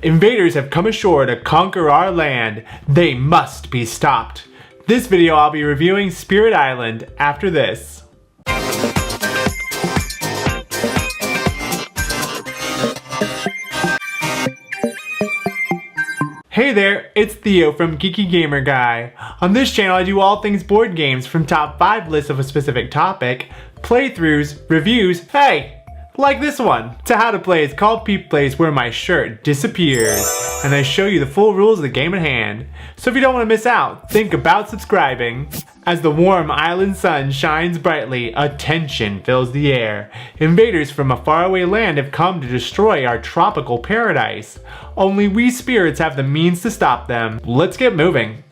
Invaders have come ashore to conquer our land. They must be stopped. This video I'll be reviewing Spirit Island after this. Hey there, it's Theo from Geeky Gamer Guy. On this channel I do all things board games, from top 5 lists of a specific topic, playthroughs, reviews, hey, like this one, to how to play It's Called Peep Plays, where my shirt disappears, and I show you the full rules of the game at hand. So if you don't want to miss out, think about subscribing. As the warm island sun shines brightly, a tension fills the air. Invaders from a faraway land have come to destroy our tropical paradise. Only we spirits have the means to stop them. Let's get moving.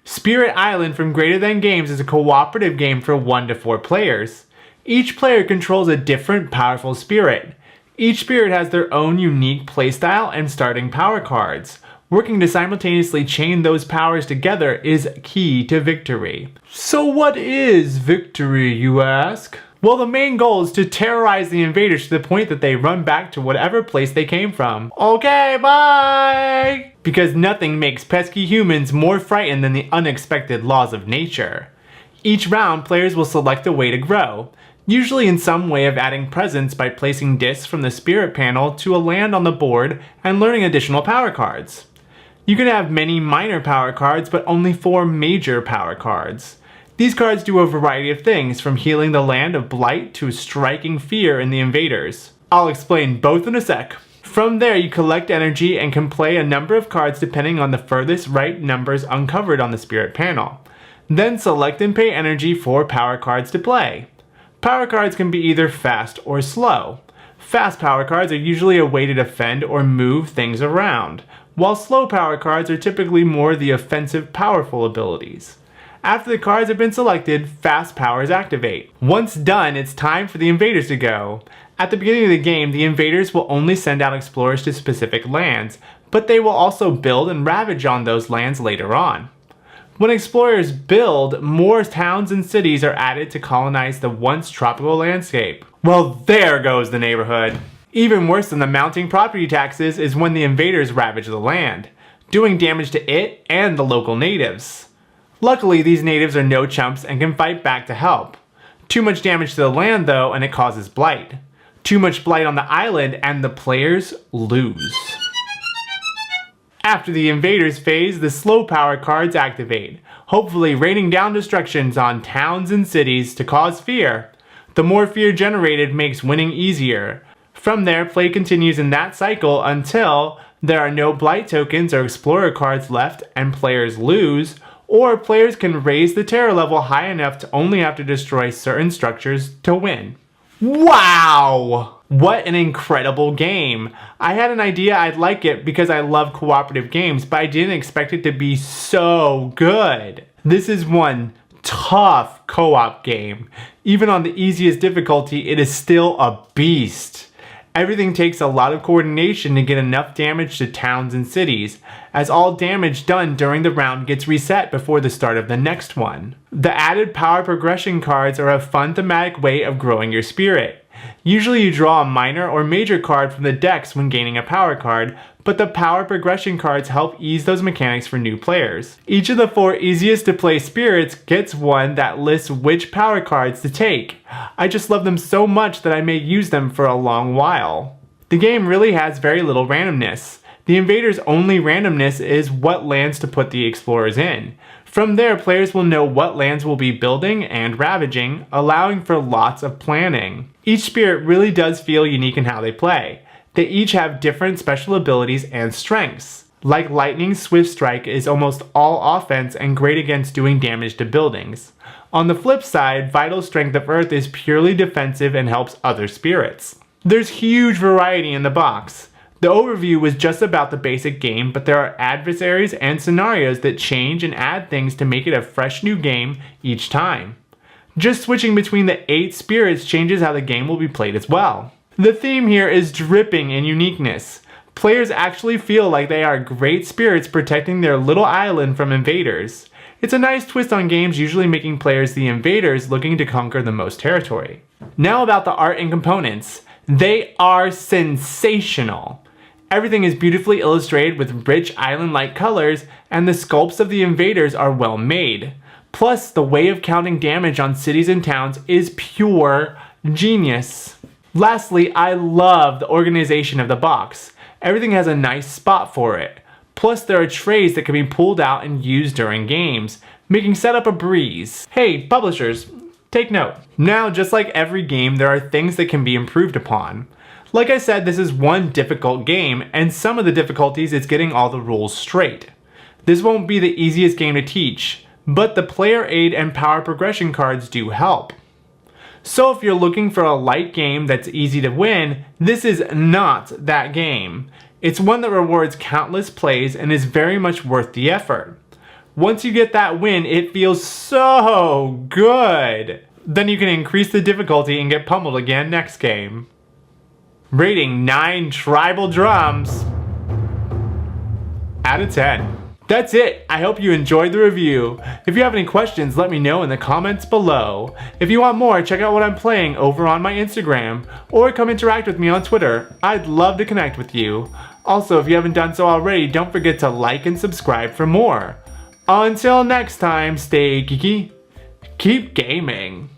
Spirit Island from Greater Than Games is a cooperative game for 1 to 4 players. Each player controls a different powerful spirit. Each spirit has their own unique playstyle and starting power cards. Working to simultaneously chain those powers together is key to victory. So what is victory, you ask? Well, the main goal is to terrorize the invaders to the point that they run back to whatever place they came from. Okay, bye! Because nothing makes pesky humans more frightened than the unexpected laws of nature. Each round, players will select a way to grow, usually in some way of adding presents by placing discs from the spirit panel to a land on the board and learning additional power cards. You can have many minor power cards, but only 4 major power cards. These cards do a variety of things, from healing the land of blight to striking fear in the invaders. I'll explain both in a sec. From there, you collect energy and can play a number of cards depending on the furthest right numbers uncovered on the spirit panel. Then select and pay energy for power cards to play. Power cards can be either fast or slow. Fast power cards are usually a way to defend or move things around, while slow power cards are typically more the offensive, powerful abilities. After the cards have been selected, fast powers activate. Once done, it's time for the invaders to go. At the beginning of the game, the invaders will only send out explorers to specific lands, but they will also build and ravage on those lands later on. When explorers build, more towns and cities are added to colonize the once tropical landscape. Well, there goes the neighborhood. Even worse than the mounting property taxes is when the invaders ravage the land, doing damage to it and the local natives. Luckily, these natives are no chumps and can fight back to help. Too much damage to the land though, and it causes blight. Too much blight on the island and the players lose. After the invaders phase, the slow power cards activate, hopefully raining down destructions on towns and cities to cause fear. The more fear generated makes winning easier. From there, play continues in that cycle until there are no blight tokens or explorer cards left and players lose, or players can raise the terror level high enough to only have to destroy certain structures to win. Wow! What an incredible game! I had an idea I'd like it because I love cooperative games, but I didn't expect it to be so good. This is one tough co-op game. Even on the easiest difficulty, it is still a beast. Everything takes a lot of coordination to get enough damage to towns and cities, as all damage done during the round gets reset before the start of the next one. The added power progression cards are a fun thematic way of growing your spirit. Usually you draw a minor or major card from the decks when gaining a power card, but the power progression cards help ease those mechanics for new players. Each of the 4 easiest to play spirits gets one that lists which power cards to take. I just love them so much that I may use them for a long while. The game really has very little randomness. The invaders' only randomness is what lands to put the explorers in. From there, players will know what lands will be building and ravaging, allowing for lots of planning. Each spirit really does feel unique in how they play. They each have different special abilities and strengths. Like Lightning Swift Strike is almost all offense and great against doing damage to buildings. On the flip side, Vital Strength of Earth is purely defensive and helps other spirits. There's huge variety in the box. The overview was just about the basic game, but there are adversaries and scenarios that change and add things to make it a fresh new game each time. Just switching between the 8 spirits changes how the game will be played as well. The theme here is dripping in uniqueness. Players actually feel like they are great spirits protecting their little island from invaders. It's a nice twist on games usually making players the invaders looking to conquer the most territory. Now about the art and components. They are sensational. Everything is beautifully illustrated with rich island-like colors, and the sculpts of the invaders are well made. Plus, the way of counting damage on cities and towns is pure genius. Lastly, I love the organization of the box. Everything has a nice spot for it. Plus, there are trays that can be pulled out and used during games, making setup a breeze. Hey, publishers, take note. Now, just like every game, there are things that can be improved upon. Like I said, this is one difficult game, and some of the difficulties is getting all the rules straight. This won't be the easiest game to teach, but the player aid and power progression cards do help. So if you're looking for a light game that's easy to win, this is not that game. It's one that rewards countless plays and is very much worth the effort. Once you get that win, it feels so good. Then you can increase the difficulty and get pummeled again next game. Rating 9 tribal drums out of 10. That's it. I hope you enjoyed the review. If you have any questions, let me know in the comments below. If you want more, check out what I'm playing over on my Instagram, or come interact with me on Twitter. I'd love to connect with you. Also, if you haven't done so already, don't forget to like and subscribe for more. Until next time, stay geeky, keep gaming.